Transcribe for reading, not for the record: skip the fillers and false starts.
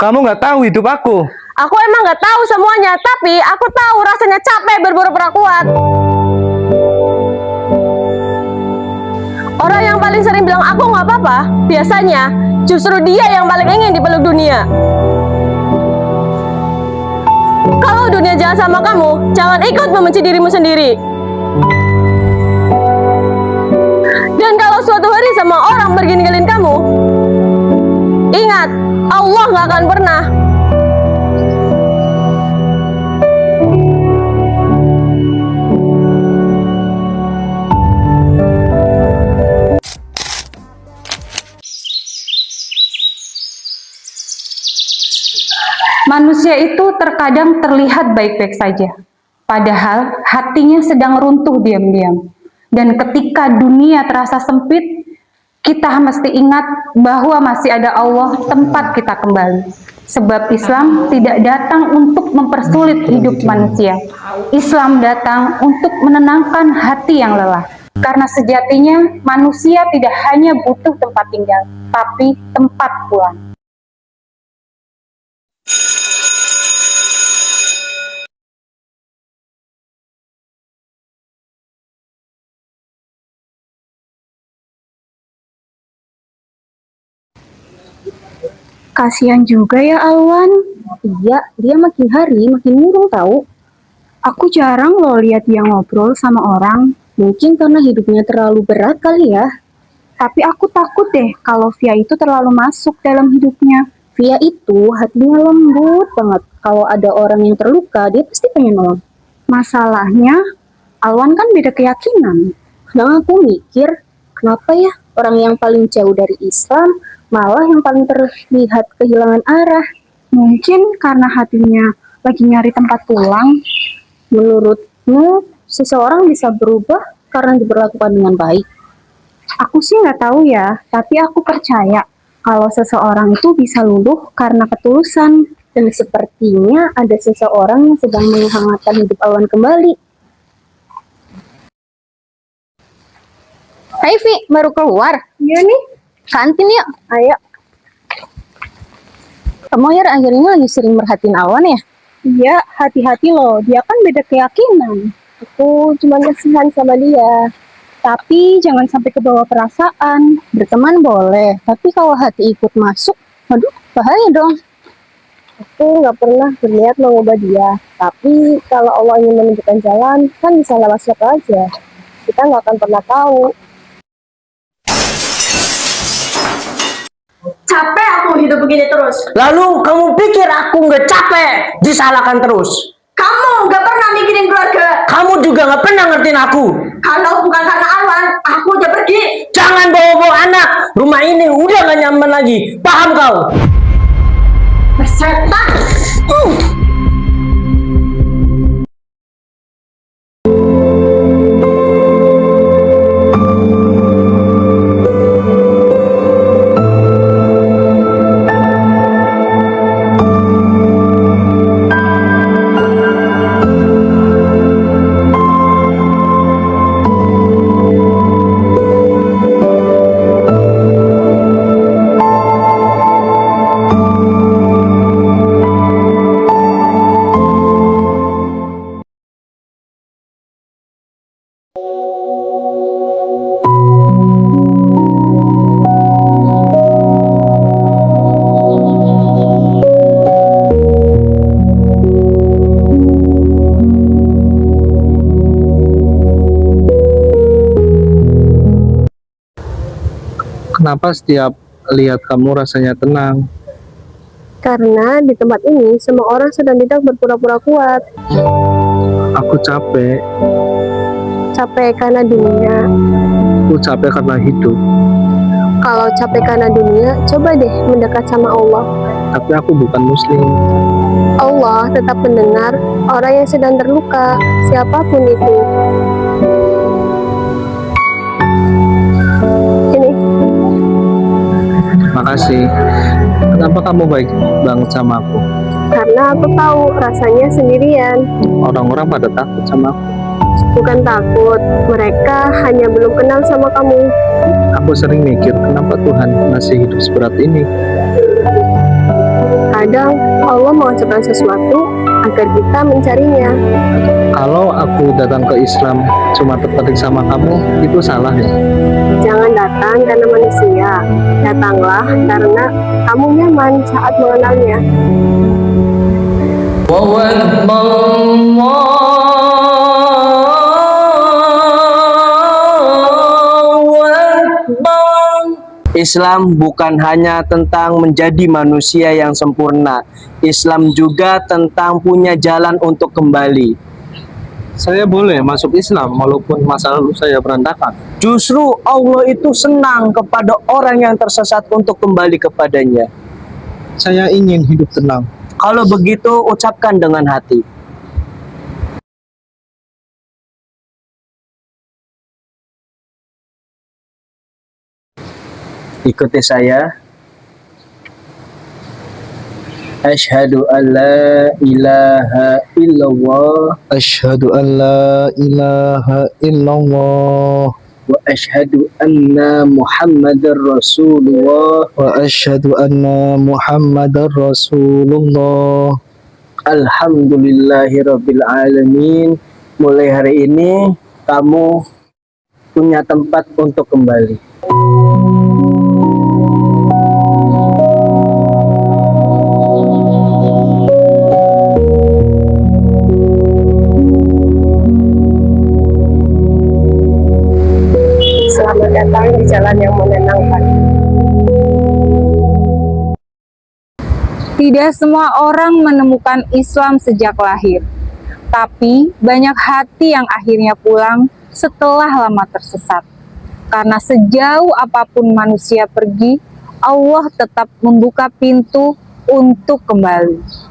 Kamu nggak tahu hidup aku. Aku emang nggak tahu semuanya, tapi aku tahu rasanya capek berpura-pura kuat. Orang yang paling sering bilang aku nggak apa-apa, biasanya justru dia yang paling ingin dipeluk dunia. Kalau dunia jahat sama kamu, jangan ikut membenci dirimu sendiri. Dan kalau suatu hari sama orang pergi ninggalin kamu, ingat, Allah nggak akan pernah. Manusia itu terkadang terlihat baik-baik saja, padahal hatinya sedang runtuh diam-diam. Dan ketika dunia terasa sempit, kita mesti ingat bahwa masih ada Allah tempat kita kembali. Sebab Islam tidak datang untuk mempersulit hidup manusia. Islam datang untuk menenangkan hati yang lelah. Karena sejatinya manusia tidak hanya butuh tempat tinggal, tapi tempat pulang. Kasihan juga ya Alwan. Iya, dia makin hari makin murung tahu. Aku jarang loh lihat dia ngobrol sama orang. Mungkin karena hidupnya terlalu berat kali ya. Tapi aku takut deh kalau Via itu terlalu masuk dalam hidupnya. Via itu hatinya lembut banget. Kalau ada orang yang terluka, dia pasti pengen nolong. Masalahnya, Alwan kan beda keyakinan. Kadang aku mikir, kenapa ya orang yang paling jauh dari Islam malah yang paling terlihat kehilangan arah. Mungkin karena hatinya lagi nyari tempat pulang. Menurutmu, seseorang bisa berubah karena diperlakukan dengan baik? Aku sih nggak tahu ya, tapi aku percaya kalau seseorang itu bisa luluh karena ketulusan. Dan sepertinya ada seseorang yang sedang menghangatkan hidup Alwan kembali. Hai Vi, baru keluar? Iya nih. Kantin yuk, ayo. Kamu akhir-akhirnya lagi sering merhatiin Alwan ya? Iya, hati-hati loh, dia kan beda keyakinan. Aku cuma kasihan sama dia. Tapi jangan sampai kebawa perasaan. Berteman boleh, tapi kalau hati ikut masuk, aduh bahaya dong. Aku nggak pernah berniat mengubah dia. Tapi kalau Allah ingin menunjukkan jalan, kan bisa lewat siapa aja. Kita nggak akan pernah tahu. Capek aku hidup begini terus. Lalu kamu pikir aku nggak capek disalahkan terus? Kamu nggak pernah mikirin keluarga. Kamu juga nggak pernah ngertiin aku. Kalau bukan karena Alwan, aku udah pergi. Jangan bawa-bawa anak. Rumah ini udah gak nyaman lagi. Paham kau? Setan. Kenapa setiap lihat kamu rasanya tenang? Karena di tempat ini semua orang sedang tidak berpura-pura kuat. Aku capek. Capek karena dunia. Aku capek karena hidup. Kalau capek karena dunia, coba deh mendekat sama Allah. Tapi aku bukan muslim. Allah tetap mendengar orang yang sedang terluka, siapapun itu. Ini. Makasih. Kenapa kamu baik banget sama aku? Karena aku tahu rasanya sendirian. Orang-orang pada takut sama aku. Bukan takut, mereka hanya belum kenal sama kamu. Aku sering mikir kenapa Tuhan masih hidup seberat ini. Terkadang Allah mengajarkan sesuatu agar kita mencarinya. Kalau aku datang ke Islam cuma tertarik sama kamu, itu salah ya? Jangan datang karena manusia, datanglah karena kamu nyaman saat mengenalnya. Islam bukan hanya tentang menjadi manusia yang sempurna. Islam juga tentang punya jalan untuk kembali. Saya boleh masuk Islam walaupun masa lalu saya berantakan. Justru Allah itu senang kepada orang yang tersesat untuk kembali kepadanya. Saya ingin hidup tenang. Kalau begitu, ucapkan dengan hati. Ikuti saya. Asyhadu an la ilaha illallah Asyhadu an la ilaha illallah wa asyhadu anna Muhammadar Rasulullah. wa asyhadu anna Muhammadar Rasulullah. Alhamdulillahirabbil alamin. Mulai hari ini kamu punya tempat untuk kembali. Selamat datang di jalan yang menenangkan. Tidak semua orang menemukan Islam sejak lahir, tapi banyak hati yang akhirnya pulang setelah lama tersesat. Karena sejauh apapun manusia pergi, Allah tetap membuka pintu untuk kembali.